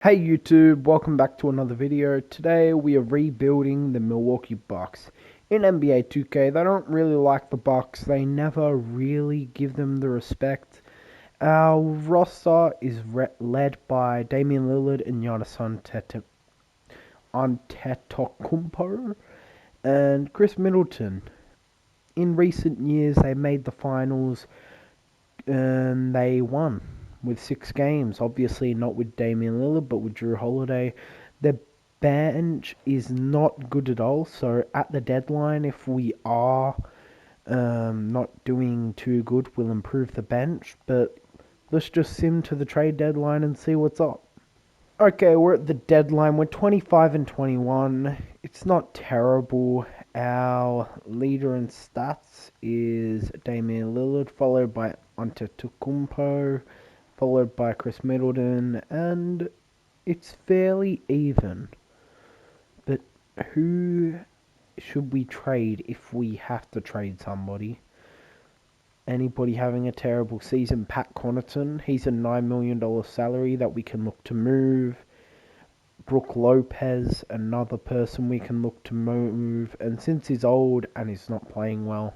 Hey YouTube, welcome back to another video. Today we are rebuilding the Milwaukee Bucks. In NBA 2K, they don't really like the Bucks. They never really give them the respect. Our roster is led by Damian Lillard and Giannis Antetokounmpo and Chris Middleton. In recent years, they made the finals and they won with 6 games. Obviously, not with Damian Lillard, but with Drew Holiday. The bench is not good at all. So at the deadline, if we are not doing too good, we'll improve the bench. But let's just sim to the trade deadline and see what's up. Okay, we're at the deadline. We're 25 and 21. It's not terrible. Our leader in stats is Damian Lillard, followed by Antetokounmpo, followed by Chris Middleton, and it's fairly even. But who should we trade if we have to trade somebody? Anybody having a terrible season? Pat Connaughton. He's a $9 million salary that we can look to move. Brook Lopez, another person we can look to move. And since he's old and he's not playing well,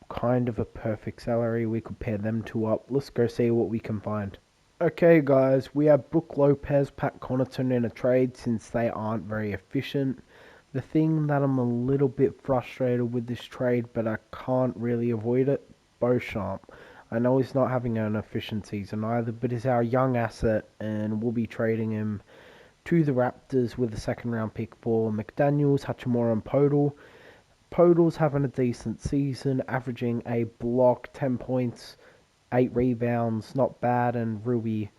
kind of a perfect salary. We could pair them two up. Let's go see what we can find. Okay, guys, we have Brook Lopez, Pat Connaughton in a trade since they aren't very efficient. The thing that I'm a little bit frustrated with this trade, but I can't really avoid it, Beauchamp. I know he's not having an efficient season either, but he's our young asset, and we'll be trading him to the Raptors with a second round pick for McDaniels, Hachimura, and Podol. Podol's having a decent season, averaging a block, 10 points, 8 rebounds, not bad, and Rui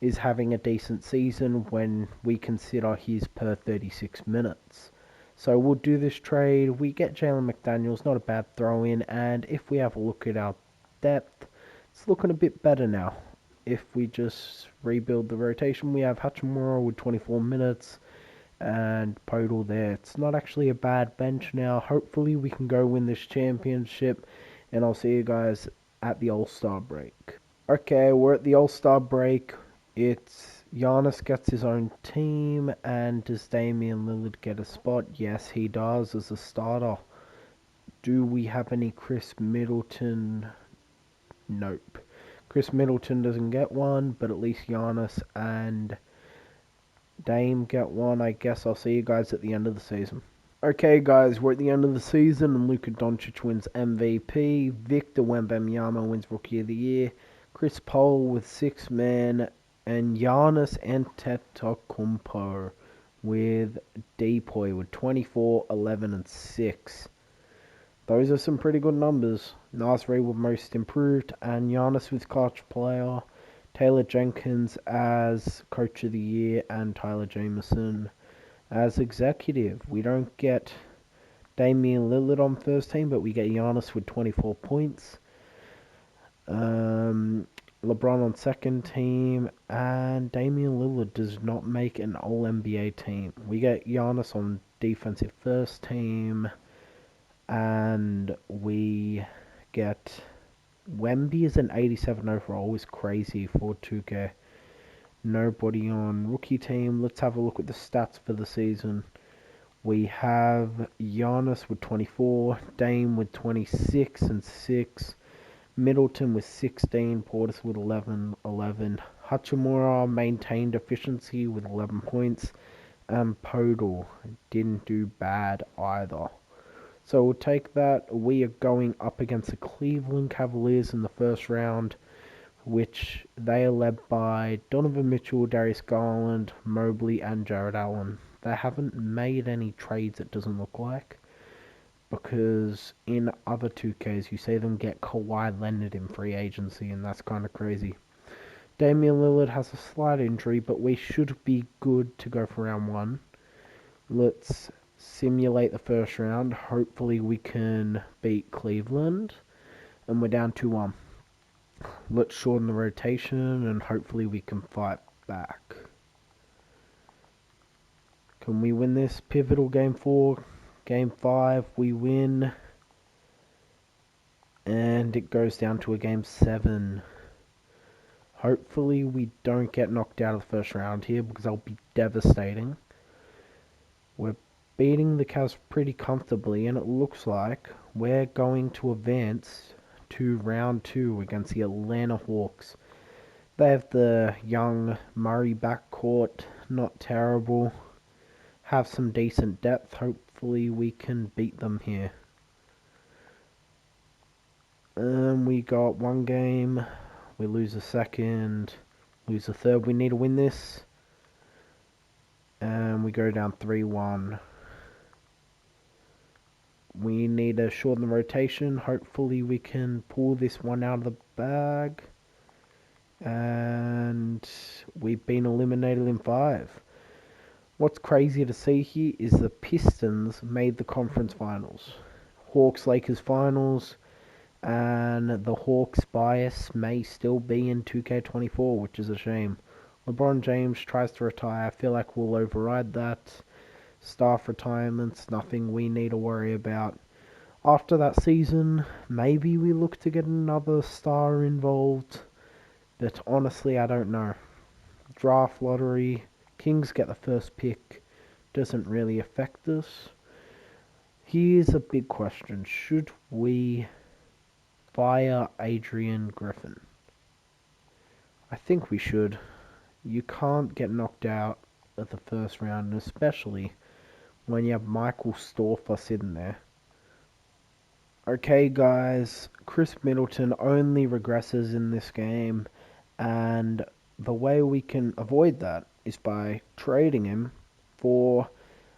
is having a decent season when we consider his per 36 minutes. So we'll do this trade. We get Jalen McDaniels, not a bad throw in, and if we have a look at our depth, it's looking a bit better now. If we just rebuild the rotation, we have Hachimura with 24 minutes and Podol there. It's not actually a bad bench now. Hopefully we can go win this championship, and I'll see you guys at the All-Star break. Okay, we're at the All-Star break. It's Giannis gets his own team, and does Damian Lillard get a spot? Yes, he does as a starter. Do we have any Chris Middleton? Nope. Chris Middleton doesn't get one, but at least Giannis and Dame get one. I guess I'll see you guys at the end of the season. Okay, guys, we're at the end of the season, and Luka Doncic wins MVP. Victor Wembanyama wins Rookie of the Year. Chris Paul with 6-man, and Giannis Antetokounmpo with Depoy with 24, 11, and 6. Those are some pretty good numbers. Nasri with Most Improved, and Giannis with Clutch Player. Taylor Jenkins as Coach of the Year, and Tyler Jameson as Executive. We don't get Damian Lillard on first team, but we get Giannis with 24 points. LeBron on second team, and Damian Lillard does not make an All-NBA team. We get Giannis on defensive first team, and we get Wemby as an 87 overall. Is crazy for 2K. Nobody on rookie team. Let's have a look at the stats for the season. We have Giannis with 24, Dame with 26 and 6, Middleton with 16, Portis with 11. Hachimura maintained efficiency with 11 points, and Podol didn't do bad either. So we'll take that. We are going up against the Cleveland Cavaliers in the first round, which they are led by Donovan Mitchell, Darius Garland, Mobley, and Jared Allen. They haven't made any trades, it doesn't look like, because in other 2Ks you see them get Kawhi Leonard in free agency, and that's kind of crazy. Damian Lillard has a slight injury, but we should be good to go for round 1. Let's simulate the first round. Hopefully we can beat Cleveland, and we're down 2-1. Let's shorten the rotation, and hopefully we can fight back. Can we win this? Pivotal game 4. Game 5, we win. And it goes down to a game 7. Hopefully we don't get knocked out of the first round here because that'll be devastating. We're beating the Cavs pretty comfortably, and it looks like we're going to advance to round 2 against the Atlanta Hawks. They have the young Murray backcourt, not terrible. Have some decent depth. Hopefully we can beat them here. We got one game. We lose a second. Lose a third. We need to win this. And we go down 3-1. We need to shorten the rotation. Hopefully we can pull this one out of the bag. And we've been eliminated in 5. What's crazy to see here is the Pistons made the conference finals. Hawks-Lakers finals. And the Hawks bias may still be in 2K24, which is a shame. LeBron James tries to retire. I feel like we'll override that. Staff retirements, nothing we need to worry about. After that season, maybe we look to get another star involved. But honestly, I don't know. Draft lottery, Kings get the first pick. Doesn't really affect us. Here's a big question. Should we fire Adrian Griffin? I think we should. You can't get knocked out at the first round, especially when you have Michael Storfer sitting there. Okay, guys, Chris Middleton only regresses in this game, and the way we can avoid that is by trading him for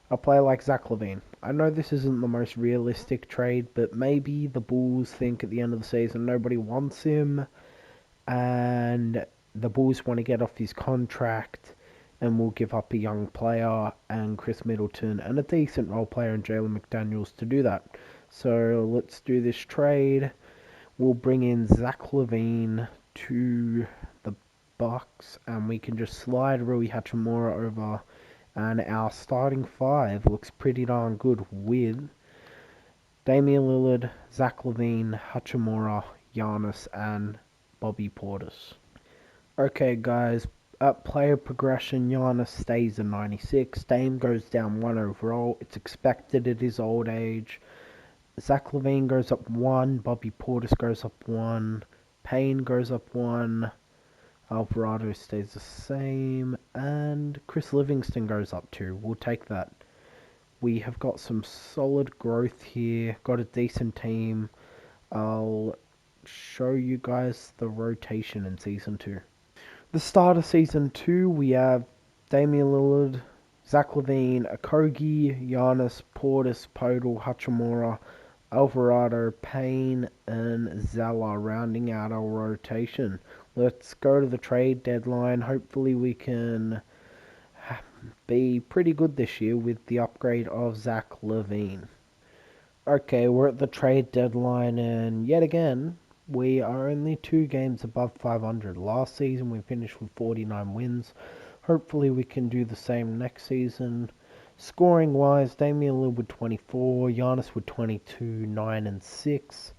a player like Zach LaVine. I know this isn't the most realistic trade, but maybe the Bulls think at the end of the season nobody wants him, and the Bulls want to get off his contract, and will give up a young player and Chris Middleton and a decent role player in Jalen McDaniels to do that. So let's do this trade. We'll bring in Zach LaVine to the Bucks, and we can just slide Rui Hachimura over. And our starting 5 looks pretty darn good with Damian Lillard, Zach LaVine, Hachimura, Giannis, and Bobby Portis. Okay, guys, at player progression, Giannis stays at 96. Dame goes down 1 overall. It's expected at his old age. Zach LaVine goes up 1. Bobby Portis goes up 1. Payne goes up 1. Alvarado stays the same. And Chris Livingston goes up 2. We'll take that. We have got some solid growth here. Got a decent team. I'll show you guys the rotation in Season 2. The start of Season 2, we have Damian Lillard, Zach LaVine, Okogie, Giannis, Portis, Podol, Hachimura, Alvarado, Payne, and Zala rounding out our rotation. Let's go to the trade deadline. Hopefully we can be pretty good this year with the upgrade of Zach LaVine. Okay, we're at the trade deadline, and yet again, we are only 2 games above 500. Last season we finished with 49 wins. Hopefully we can do the same next season. Scoring wise, Damian Lillard with 24, Giannis with 22, 9 and 6.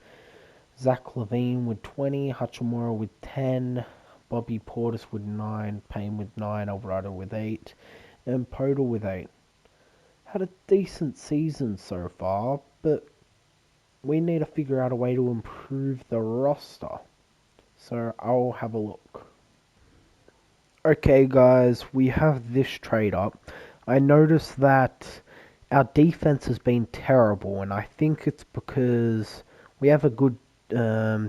Zach LaVine with 20, Hachimura with 10, Bobby Portis with 9, Payne with 9, Alvarado with 8, and Podol with 8. Had a decent season so far, but we need to figure out a way to improve the roster. So I'll have a look. Okay, guys, we have this trade up. I noticed that our defense has been terrible, and I think it's because we have a good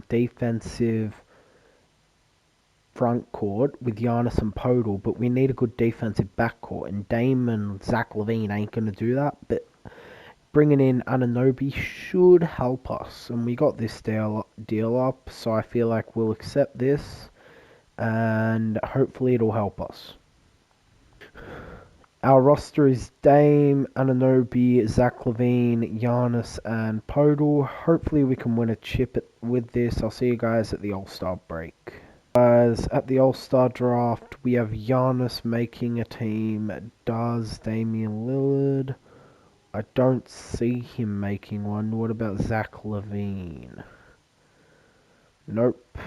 defensive front court with Giannis and Podol, but we need a good defensive backcourt, and Dame and Zach LaVine ain't going to do that, but bringing in Anunoby should help us, and we got this deal up, so I feel like we'll accept this, and hopefully it'll help us. Our roster is Dame, Anunoby, Zach LaVine, Giannis, and Podol. Hopefully we can win a chip with this. I'll see you guys at the All-Star break. Guys, at the All-Star draft, we have Giannis making a team. Does Damian Lillard? I don't see him making one. What about Zach LaVine? Nope.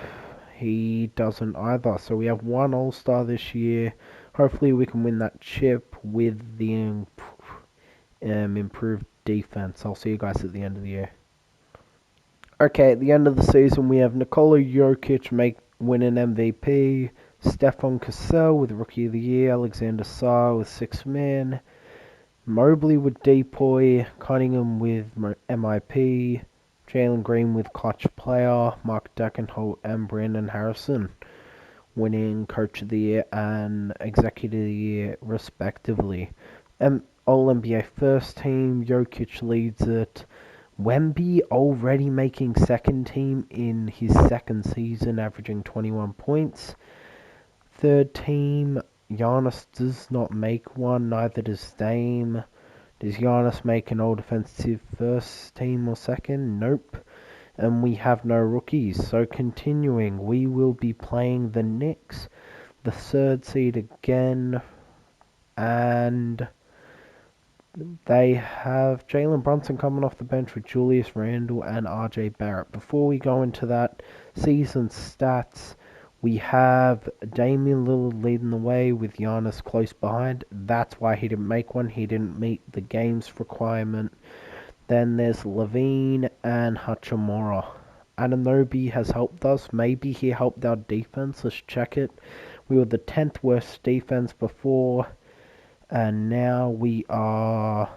he doesn't either. So we have one All-Star this year. Hopefully we can win that chip with the improved defense. I'll see you guys at the end of the year. Okay, at the end of the season, we have Nikola Jokic winning MVP, Stefan Cassell with Rookie of the Year, Alexander Sarr with Sixth Man, Mobley with Depoy, Cunningham with MIP, Jalen Green with Clutch Player, Mark Dagenholt and Brandon Harrison winning Coach of the Year and Executive of the Year respectively. All-NBA First Team, Jokic leads it. Wemby already making second team in his second season, averaging 21 points. Third team, Giannis does not make one, neither does Dame. Does Giannis make an all-defensive first team or second? Nope. And we have no rookies. So continuing, we will be playing the Knicks, the third seed again, and they have Jalen Brunson coming off the bench with Julius Randle and RJ Barrett. Before we go into that, season stats, we have Damian Lillard leading the way with Giannis close behind. That's why he didn't make one. He didn't meet the games requirement. Then there's Levine and Hachimura. Anunoby has helped us. Maybe he helped our defense. Let's check it. We were the 10th worst defense before, and now we are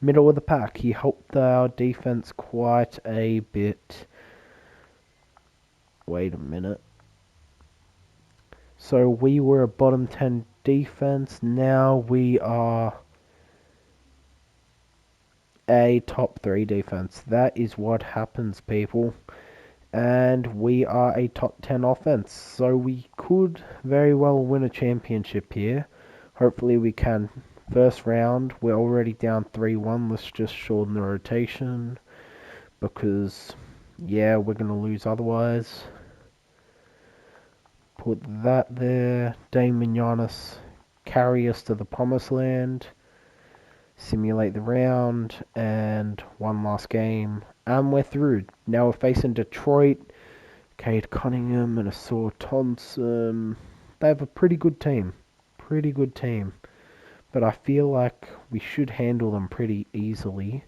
middle of the pack. He helped our defense quite a bit. Wait a minute. So we were a bottom 10 defense. Now we are a top 3 defense. That is what happens, people. And we are a top 10 offense. So we could very well win a championship here. Hopefully we can. First round, we're already down 3-1. Let's just shorten the rotation, because, yeah, we're going to lose otherwise. Put that there. Dame and Giannis carry us to the promised land. Simulate the round, and one last game, and we're through. Now we're facing Detroit. Cade Cunningham and Asor Thompson. They have a pretty good team. But I feel like we should handle them pretty easily.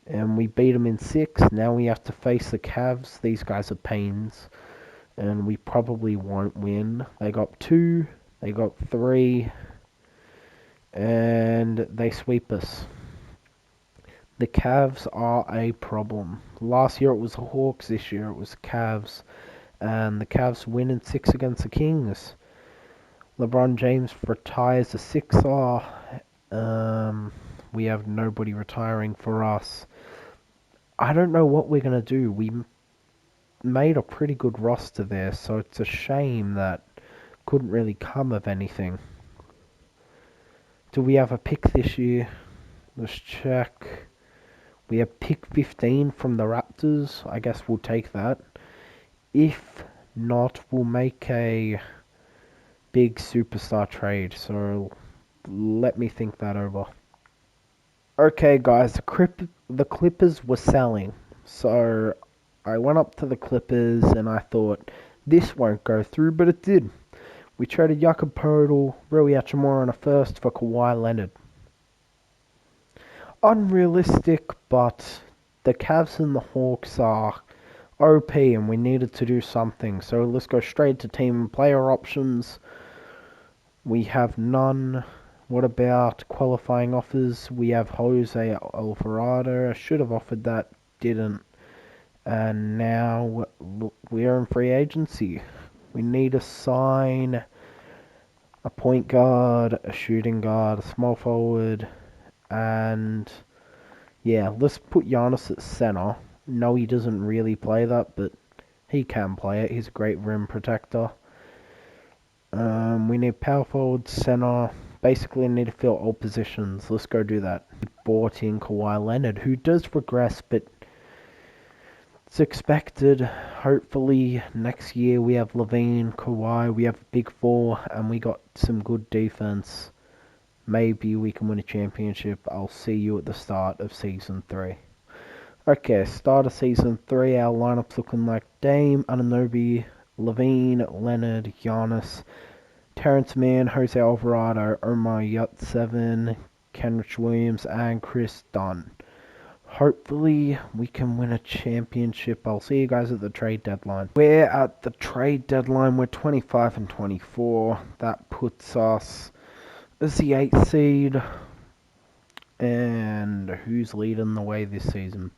And we beat them in 6. Now we have to face the Cavs. These guys are pains. And we probably won't win. They got 2. They got 3. And they sweep us. The Cavs are a problem. Last year it was the Hawks. This year it was the Cavs. And the Cavs win in 6 against the Kings. LeBron James retires a 6-star. We have nobody retiring for us. I don't know what we're going to do. We made a pretty good roster there, so it's a shame that couldn't really come of anything. Do we have a pick this year? Let's check. We have pick 15 from the Raptors. I guess we'll take that. If not, we'll make a big superstar trade. So let me think that over. Okay, guys, the Clippers were selling. So I went up to the Clippers and I thought, this won't go through, but it did. We traded Jakob Poeltl, Rui Hachimura on a first for Kawhi Leonard. Unrealistic, but the Cavs and the Hawks are OP and we needed to do something. So let's go straight to team and player options. We have none. What about qualifying offers? We have Jose Alvarado. I should have offered that, didn't. And now we are in free agency. We need to sign a point guard, a shooting guard, a small forward, and yeah, let's put Giannis at center. No, he doesn't really play that, but he can play it. He's a great rim protector. We need power forward, center. Basically, need to fill all positions. Let's go do that. We bought in Kawhi Leonard, who does regress, but it's expected. Hopefully next year we have Levine, Kawhi, we have a big 4, and we got some good defense. Maybe we can win a championship. I'll see you at the start of season 3. Okay, start of season 3, our lineup's looking like Dame, Anunoby, Levine, Leonard, Giannis, Terrence Mann, Jose Alvarado, Omar Yurtseven, Kenrich Williams, and Chris Dunn. Hopefully, we can win a championship. I'll see you guys at the trade deadline. We're at the trade deadline. We're 25 and 24. That puts us as the 8th seed. And who's leading the way this season?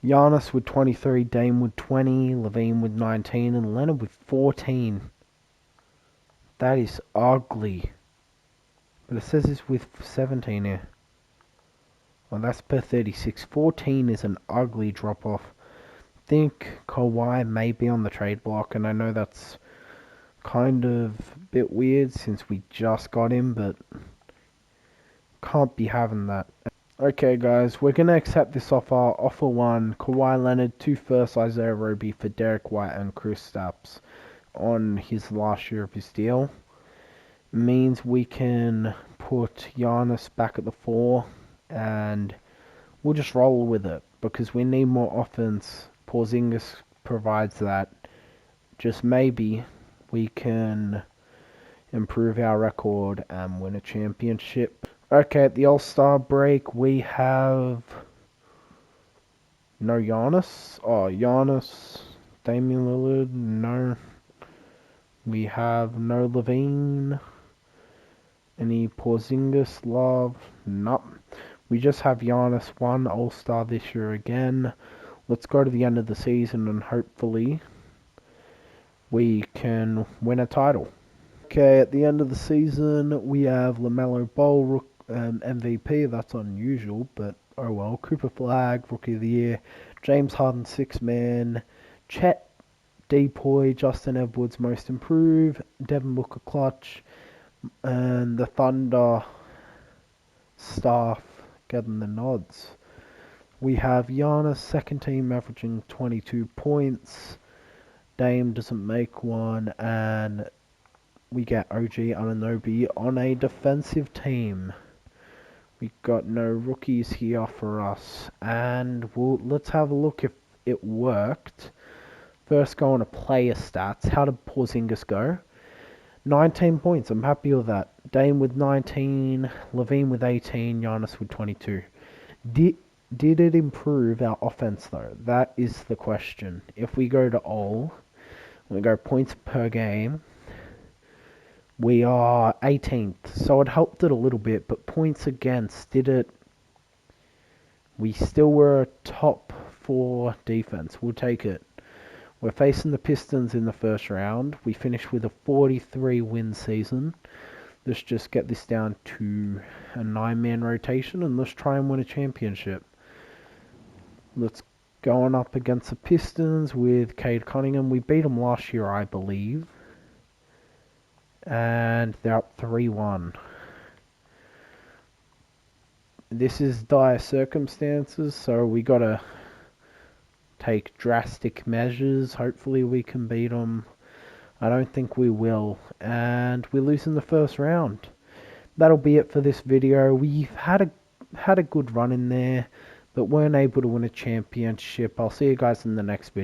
Giannis with 23, Dame with 20, Levine with 19, and Leonard with 14. That is ugly. But it says it's with 17 here. Well, that's per 36. 14 is an ugly drop-off. I think Kawhi may be on the trade block, and I know that's kind of a bit weird since we just got him, but can't be having that. Okay, guys, we're going to accept this offer. Offer 1, Kawhi Leonard, 2 first, Isaiah Roby for Derek White and Kristaps on his last year of his deal. Means we can put Giannis back at the 4, and we'll just roll with it because we need more offense. Porzingis provides that. Just maybe we can improve our record and win a championship. Okay, at the All-Star break, we have no Giannis. Oh, Giannis, Damian Lillard, no. We have no Levine. Any Porzingis love? Nope. We just have Giannis, 1 All-Star this year again. Let's go to the end of the season and hopefully we can win a title. Okay, at the end of the season, we have LaMelo Ball, MVP. That's unusual, but oh well. Cooper Flag, Rookie of the Year. James Harden, 6-man. Chet, Depoy, Justin Edwards, Most Improved. Devin Booker, Clutch. And the Thunder staff getting the nods. We have Giannis, second team, averaging 22 points. Dame doesn't make one, and we get OG Anunoby on a defensive team. We got no rookies here for us, and let's have a look if it worked. First, go on to player stats. How did Porzingis go? 19 points. I'm happy with that. Dame with 19, Levine with 18, Giannis with 22. Did it improve our offense though? That is the question. If we go to all, we go points per game. We are 18th, so it helped it a little bit, but points against, did it? We still were a top 4 defense. We'll take it. We're facing the Pistons in the first round. We finished with a 43-win season. Let's just get this down to a 9-man rotation and let's try and win a championship. Let's go on up against the Pistons with Cade Cunningham. We beat them last year, I believe. And they're up 3-1. This is dire circumstances, so we gotta take drastic measures. Hopefully we can beat them. I don't think we will. And we lose in the first round. That'll be it for this video. We've had a good run in there, but weren't able to win a championship. I'll see you guys in the next video.